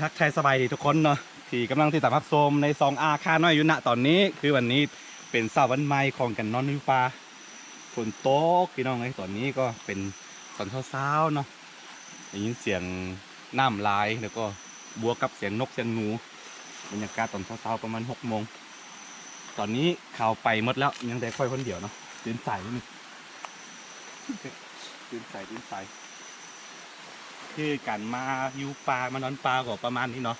ทักทายสบายดีทุกคนเนาะที่กำลังติดตามรับชมในซองอาคาน้อยอยู่ณตอนนี้คือวันนี้เป็นเสาร์วันใหม่ของกันนอนนิวปลาฝนตกพี่น้องไอ้ตอนนี้ก็เป็นตอนเช้าๆเนาะได้ยินเสียงน้ำลายแล้วก็บวกกับเสียงนกเสียงหนูบรรยากาศตอนเช้าๆประมาณ6 โมงตอนนี้ข่าวไปหมดแล้วยังแต่ค่อยคนเดียวเนาะตื่นสายนิดนึงตื่นสายคือการมาอยู่ปลามานอนปลาก็ประมาณนี้เนาะ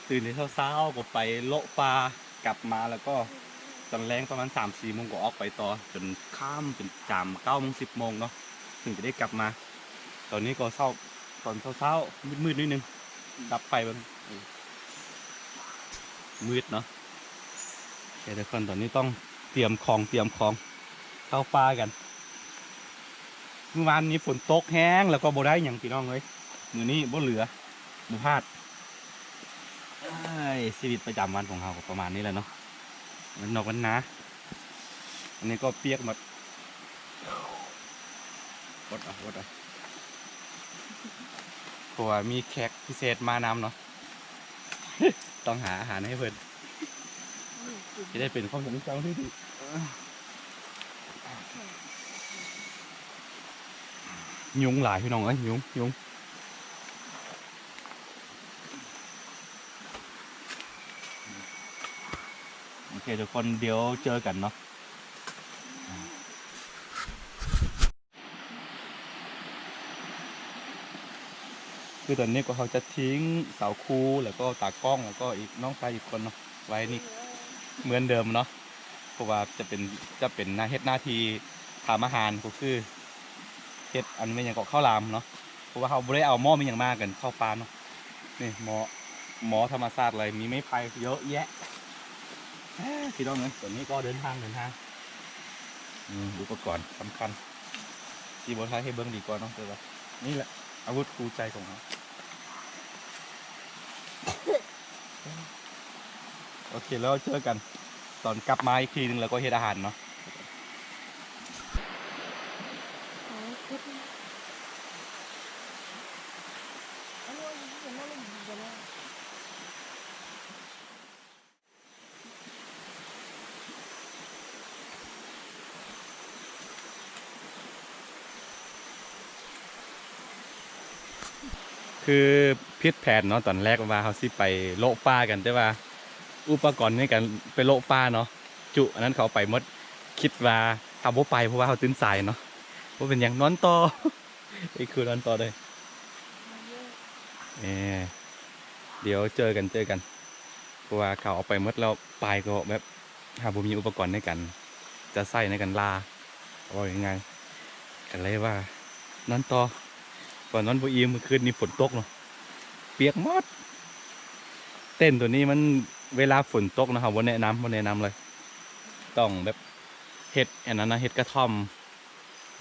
ตื่นในเช้าๆก็ไปโละปลากลับมาแล้วก็ตอนแรงประมาณ3-4 โมงก็ออกไปต่อจนค่ำจนจาม9 โมง 10 โมงเนาะถึงจะได้กลับมาตอนนี้ก็ตอนเช้ามืดนิดนึงดับไฟมันมืดเนาะแต่ทุกคนตอนนี้ต้องเตรียมของเข้าปลากันเมื่อวานนี้ฝนตกแห้งแล้วก็บ่ได้อย่างพี่น้องเลยมือนี้บ่เหลือบ่พลาดชีวิตประจำวันของเราก็ประมาณนี้แหละเนาะมันนอกวันนะอันนี้ก็เปียกหมดวดเพราะว่ามีแขกพิเศษมานำเนาะ ต้องหาอาหารให้เพิ่นจะได้เป็นข้าวเหนียวเจ้าที่ดียุงหลายพี่น้องเอ้ยยุงโอเคทุกคนเดี๋ยวเจอกันเนาะคือตอนนี้ก็เขาจะทิ้งเสาคูแล้วก็ตากล้องแล้วก็อีกน้องชายอีกคนเนาะไว้นี่เหมือนเดิมเนาะเพราะว่าจะเป็นหน้าเฮ็ดหน้าที่ทำอาหารก็คือเฮ็ดอันไม่อย่างก็ข้าวรามเนาะเพราะว่าเขาไม่ได้เอาหม้อมันอย่างมากกันข้าวปลาเนาะนี่หม้อธรรมชาติอะไรมีไม้ไผ่เยอะแยะพี่น้องเนี่ยส่วนนี้ก็เดินทางอุปกรณ์สำคัญที่บนท้ายให้เบิ้งดีกว่าเนาะแต่ว่านี่แหละอาวุธคู่ใจของเราโอเคแล้วเจอกันตอนกลับมาอีกทีนึงแล้วก็เฮ็ดอาหารเนาะคือพิษแผนเนาะตอนแรกว่าเขาสิไปโละปลากันแต่ว่าอุปกรณ์ในการไปโละปลาเนาะจุอันนั้นเขาไปหมดคิดว่าทำบ่ไปเพราะว่าเขาตื่นสายเนาะว่าเป็นอย่างนอนต่อไอ้คือนอนต่อเลยเดี๋ยวเจอกันเพราะว่าเขาเอาไปหมดแล้วปลายก็แบบหาบ่มีอุปกรณ์ในการจะใส่ในการล่าว่าอย่างไงกันเลยว่านอนต่อก่อนนอนบ่อิ่มเมื่อคืนนี้ฝนตกเนาะเปียกหมดเต้นตัวนี้มันเวลาฝนตกนะครับวันแนะนำเลยต้องแบบเห็ดอันนั้นนะเห็ดกระท่อม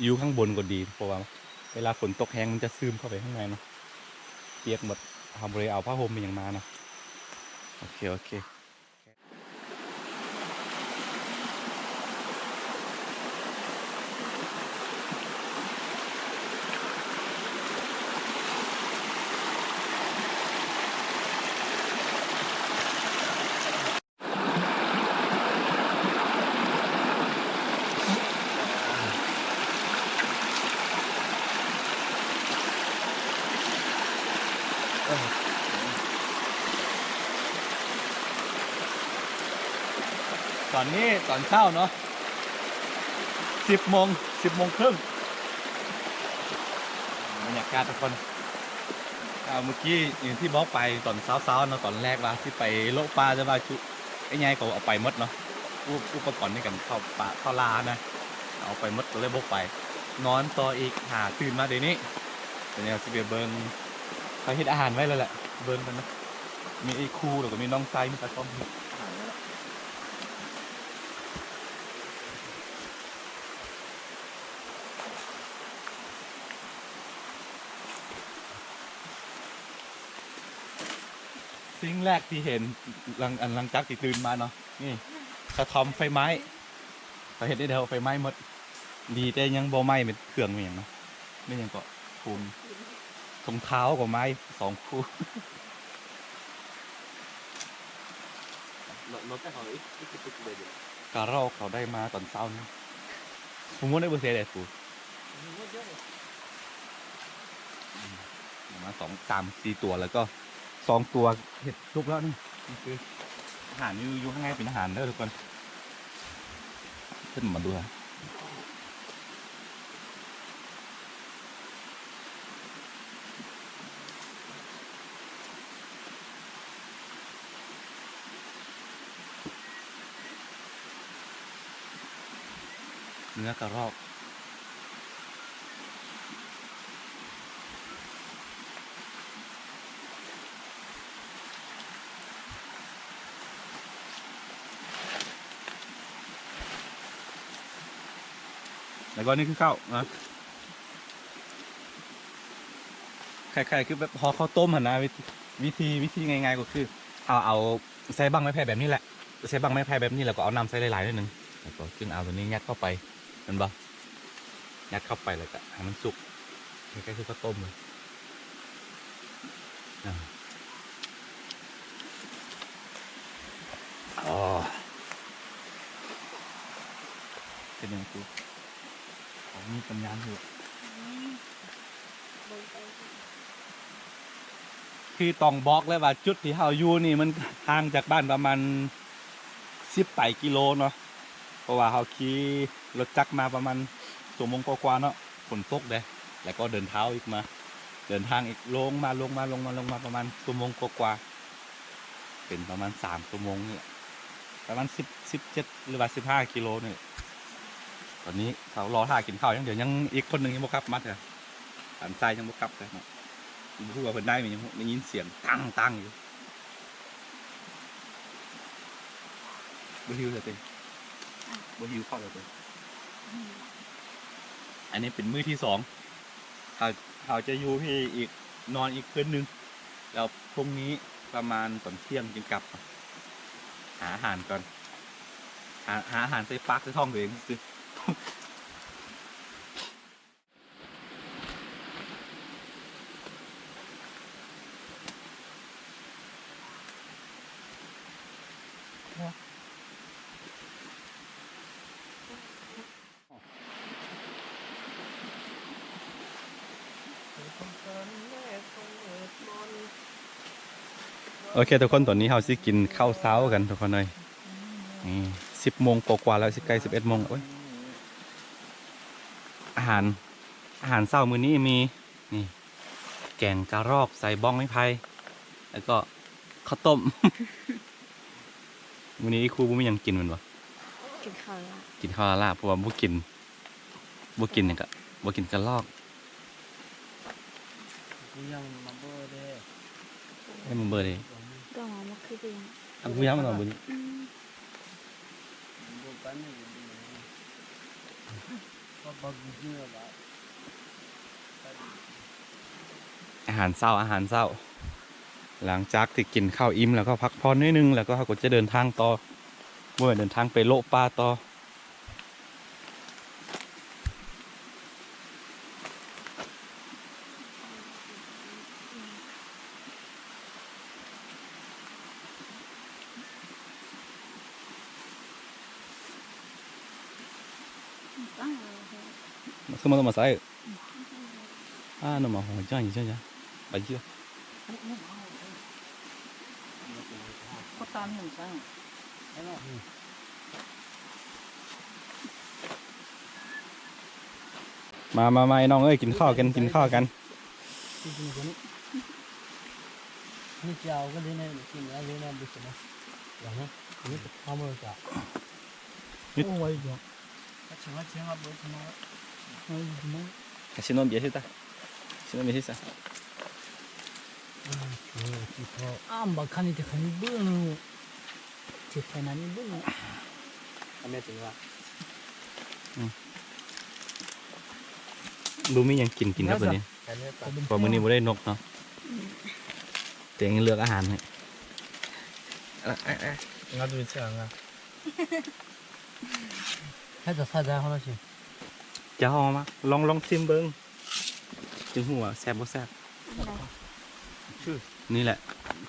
อยู่ข้างบนก็ดีเพราะว่าเวลาฝนตกแห้งมันจะซึมเข้าไปข้างในเนาะเปียกหมดทำเลยเอาผ้าห่มมันอย่างมาเนาะโอเคตอนนี้ตอนเช้าเนาะ10 โมงครึ่งบรรยากาศทุกคนเมื่อกี้อย่างที่บอกไปตอนเช้าเนาะตอนแรกว่าที่ไปโลปลาจะว่าชุไอ้ไงก็เอาไปหมดเนาะอุปกรณ์ในการเข้าป่าเข้าลานะเอาไปหมดเลยบอกไปนอนต่ออีกหาตื่นมาเดี๋ยวนี้แต่เนี่ยสิเบียเบิ้งเขาเฮ็ดอาหารไว้แล้วแหละเบิ้งกันนะมีไอ้คูแล้วก็มีน้องไซมีตะก้อม สิ่งแรกที่เห็นหลังจากที่ตื่นมาเนาะนี่กระท่อมไฟไม้เขาเห็นได้เดียวไฟไม้หมดดีแต่ยังบ่ไหม้เป็นเครื่องเหมือนเนาะไม่ยังก็คูณรองเท้ากับไม้2 คู่ nó cái hồi ít về được กะเราเขาได้มาตอนเช้านี่ผมว่าได้เบอร์เซ่เลยปูมา2 3 4 ตัวแล้วก็2 ตัวเห็ดทุกแล้วนี่คืออาหารอยู่ข้างในเป็นอาหารเด้อทุกคนขึ้นมาดูฮะเนื้อกระรอกแล้วก็นี่คือข้าวนะคล้ายๆคือแบบพอข้าวต้มหันนะวิธีง่ายๆก็คือเอาใส่บังไม้ไผ่แบบนี้แหละใส่บังไม้ไผ่แบบนี้แล้วก็เอาน้ำใส่หลายๆนิดนึงแล้วก็จึงเอาตัวนี้ยัดเข้าไปมันบ่ยัดเข้าไปแล้วก็ให้มันสุกคล้ายๆคือข้าวต้มเลยอ๋อเป็นยังไงกูของมีปัญญาอยู่คือต้องบอกเลยว่าจุดที่เฮาอยู่นี่มันห่างจากบ้านประมาณ18 กิโลเนาะเพราะว่าเฮาขี่รถจักรมาประมาณชั่วโมงกว่าๆเนาะฝนตกเด้แล้วก็เดินเท้าอีกมาเดินทางอีกลงมาประมาณชั่วโมงกว่าๆเป็นประมาณ3 ชั่วโมงนี่ประมาณ17หรือว่า15 กิโลนี่ตอนนี้เขารอท่ากินข้าวยังเดี๋ยวยังอีกคนหนึ่งยังบ่ครับมัดเลยหันซ้ายยังบ่ครับเลยเนาะพูดว่าเพิ่นได้ไหมยังได้ยินเสียงตั้งอยู่บ่หิวเลยเต้บ่หิวข้าวเลยเต้อันนี้เป็นมื้อที่2เขาจะอยู่ที่อีกนอนอีกคืนนึงแล้วพรุ่งนี้ประมาณตอนเที่ยงจึงกลับหาอาหารก่อนหาอาหารใส่ปากใส่ท้องตัวเองซื้อโอเคทุกคนตอนนี้เราสิกินข้าวเช้ากันทุกคนเลยนี่10 โมงกว่าแล้วใกล้11 โมงโอ้ยอาหารเช้ามื้อนี้มีนี่แกงกะรอกใส่บ้องไม้ไผ่แล้วก็ข้าวต้ม มื้อนี้ครูบ่มีหยังกินแม่นบ่ กินข้าวละ กินข้าวลาบเพราะว่าบ่กินหยังก็บ่กินกะรอก yang mampu deh ให้มันเบอร์เลย ก็มามาคือเป็น อันกูย้ำมันบ่นี่ bukan ini apa bagusnya lah อาหารเช้าหลังจากที่กินข้าวอิ่มแล้วก็พักผ่อนนิดนึงแล้วก็เขาก็จะเดินทางต่อเมื่อเดินทางไปโลป่าต่อสมมติมาใส่หนูมาหัวใจใช่ไหมไปเยอะ có tan làm sao đấy là มาไอ้น้องเอ้ยกินข้าวกัน cái gì cái nàyนี่เจ้าก็เลยเนี่ยกินอะไรเนี่ยบุษบาอย่างนี้นี่ทำอะไรจ้ะโอ้ยจ้ะถ้าเชื่อว่าบุษบาโอ้ยมั้ง ชิโนเบียร์ใช่ไหมชิโนเบียร์ใช่ไหม amba kanite kani bunu tifanani bunu ame tingwa ดูมียังกินครับตัวนี้พอมื้อนี้บ่ได้นกเนาะเตียงเลือกอาหารให้ 나도 있지 않아. ให้จะใส่ได้เขาแล้วสิ จะหอมมาลองชิมเบิ้งจึงหัวแซ่บบ่แซ่บ อะไร นี่แหละ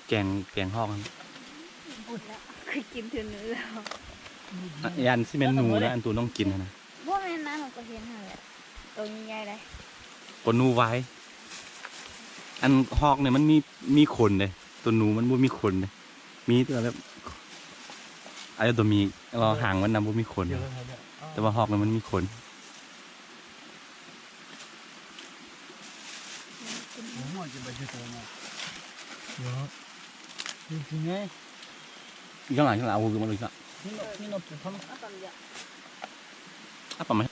แกงหอก อุดแล้วเคยกินถึงเนื้อแล้ว อันที่เป็นหนูนะอันตัวต้องกินนะ พวกนั้นนะเราก็เห็นหั่นแหละตัวใหญ่ๆเลย กดหนูไว้ อันหอกเนี่ยมันมีขนเลยตัวหนูมันบ่มีขนเลยมีตัวแบบไอ้ตัวมีเราห่างมันนำบ่มีขน เดี๋ยวให้ได้ แต่ว่าหอกเนี่ยมันมีขน ผมว่าจะไปที่ตัวน่ะเดี๋ยวจริงๆไง ข้างหลังเอาคือมันเลยจ้ะ นี่เราจะทำ เอาตอนเดียว อ่ะประมาณ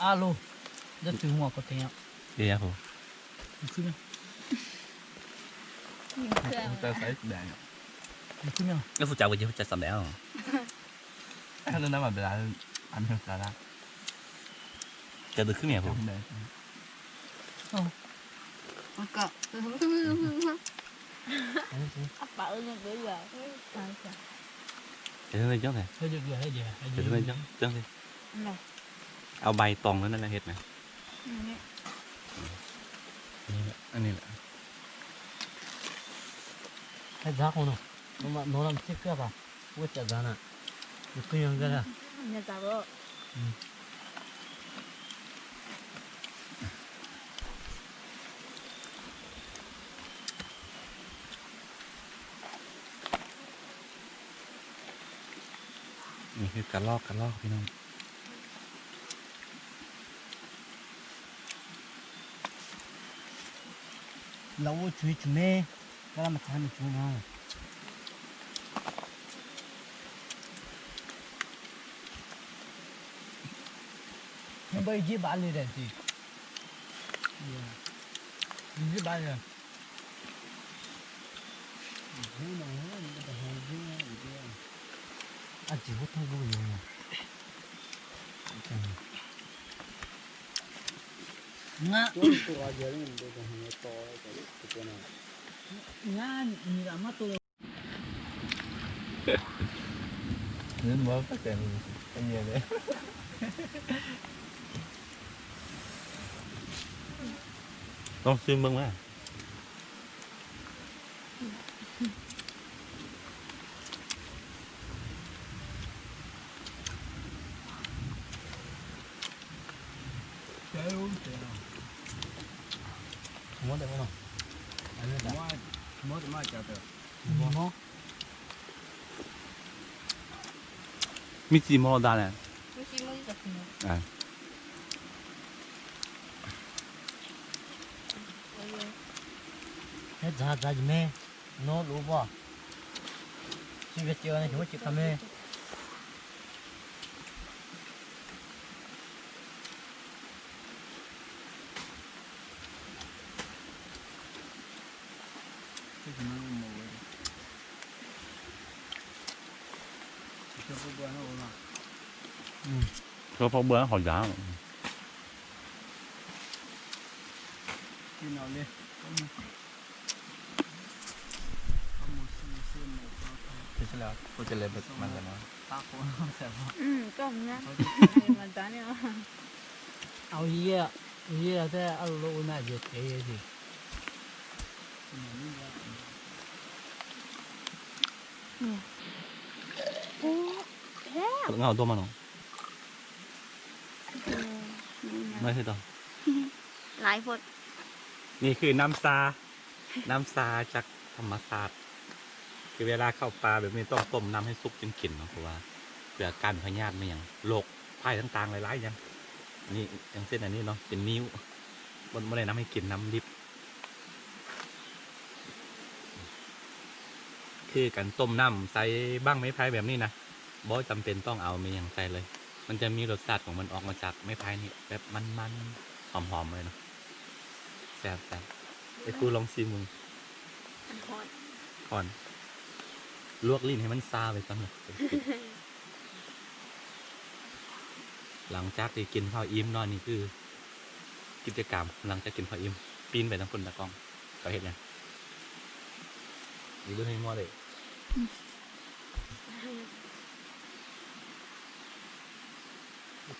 อาลูจะถึงหัวก็เทียบ เดี๋ยวผม ขึ้นไหม ยิงเครื่อง จะใส่แดง ขึ้นไหม แล้วผู้จ่าวันนี้ผู้จ่าสำแล้วถ้าเรื่องนั้นแบบเวลาอันเท่ากันละจะดึกขึ้นเนี่ยผม มันก็อาปากเรื่องเบื่อใช่ใช่ จะเรื่องจังเลย ให้เยอะให้เยอะให้เย จะ อะ เรื่องจังเลย อะไร เอาใบตองแล้วนั่นแหละเห็ดนะ นี่ นี่แหละอันนี้แหละ ให้รักมันโน้นมันเชื่อป่ะว่าจะได้น่ะมันก็ยังกันอ่ะ เนี่ยจ้าก็ นี่คือการลอกพี่น้อง เราช่วยช่วยแม่ก็เรามาทำช่วยน้องยังไปจีบอะไรเด็ดสิจีบอะไรอาจีบทั้งคู่เลยงาตัวเดียวนี่มันเป็นหัวโตเลยตัวนั้นงามีอะไรมาตัว นี่มันก็เป็นอันนี้เลยต้องซื้อบ้างไหม もでもな。あれだ。もでまいちゃったよ。も มีจีโมดาเนี่ย ไม่ใช่มือจับมือ อ่า へざざじめ。のろば。しべちはね、ひょちかめ。เขาพอเบื่อหอยยาว ที่นอนเลย ที่ใช่แล้วพูดจะเลยมันเลยมั้ง ตาโคนแสบ ก็นะมันจ้าเนี่ย เอาเยี่ยเยี่ยแต่เอาโลน่าจะเท่สิ โอ้แล้ว เงาตัวมันหรอไม่ใช่ตัว หลายคน นี่คือน้ำซาจากธรรมศาสตร์คือเวลาเข้าปลาแบบนี้ต้องต้มน้ำให้สุกจนกลิ่นเนาะเพราะว่าเพื่อการพยาธิไม่อย่างโรคภัยต่างๆหลายๆอย่างนี่อย่างเช่นอันนี้เนาะเป็นนิ้วไม่ได้น้ำให้กินน้ำดิบคือการต้มน้ำใส่บ้างไม้ไผ่แบบนี้นะบ่จำเป็นต้องเอามีอย่างใส่เลย มันจะมีรสชาติของมันออกมาจากไม้ไผ่นี่แบบมันๆหอมๆเลยเนาะแซ่บไอ้ครูลองชิมมึง อันฮอต ก่อนลวกลิ้นให้มันซาไปก่อนเลยหลังจากที่กินข้าวอิ่มเนอนนี่คือ กิจกรรมหลังจากกินข้าวอิ่ม ปีนไปทางคนตะกล้องเขาเห็นยังอยู่บนหิมะเลย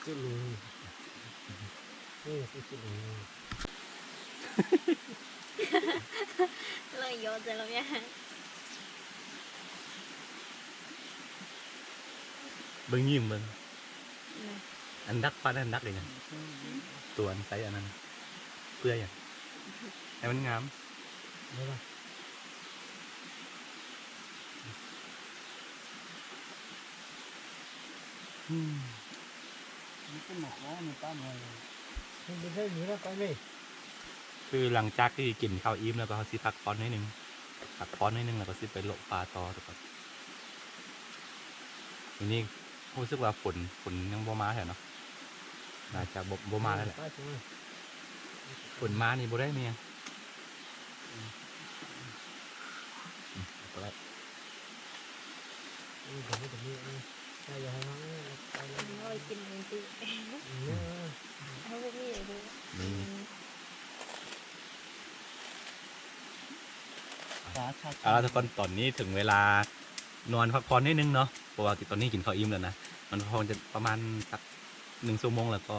cái lùi cái lùi เลยโยนจะลงยัง เบิ่งยิ้มเบิ่งอันดักปลาอันดักเลยนะตัวอันไซส์อันนั้นเพื่ออย่างให้มันงาม đây là อืม cái mỏ này ta mày không biết thấy gì đó coi đi คือหลังจากที่กินข้าวอิ่มแล้วก็เขาสิพักผ่อนนิดนึงพักผ่อนนิดนึงแล้วก็สิไปโลกปลาต่อทุกคนทีนี้รู้สึกว่าฝนยังบ่มาแถวเนาะน่าจะบ่มาแล้วแหละ ta chúng ฝนมานี่บ่ได้เมียก็ได้ không có tụi mình đây giờ hay nói đây เราไปกินจริง là ๆเขาไม่มีเลยดู นี่ cá cha เอาละทุกคนตอนนี้ถึงเวลานอนพักผ่อนนิดนึงเนาะเพราะว่าตอนนี้กินข้าวอิ่มแล้วนะมันคงจะประมาณสัก1 ชั่วโมงแล้วก็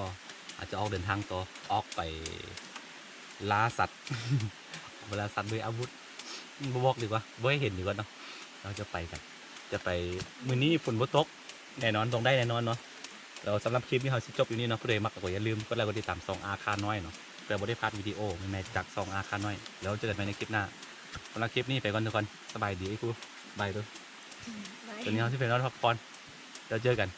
อาจจะออกเดินทางต่อออกไปล่าสัตว์ เวลาสัตว์ด้วยอาวุธบบอกดีกว่าบ่ให้เห็นดีกว่าเนาะเราจะไปกัน จะไปมื้อนี้ฝนบ่ตกแน่นอนต้องได้แน่นอนเนาะแล้วสำหรับคลิปนี้เราสิจบอยู่นี่เนาะผู้ใดมักก็อย่าลืมกดไลค์กดติดตามซองอาคาน้อยเนาะเพื่อบ่ได้พลาดวิดีโอใหม่ๆจากซองอาคาน้อยแล้วเจอกันใหม่ในคลิปหน้าสำหรับคลิปนี้ไปก่อนทุกคนสบายดีไอ้ครูบายตัว ไป ตอนนี้เราที่เป็นรถพักผ่อนเราเจอกัน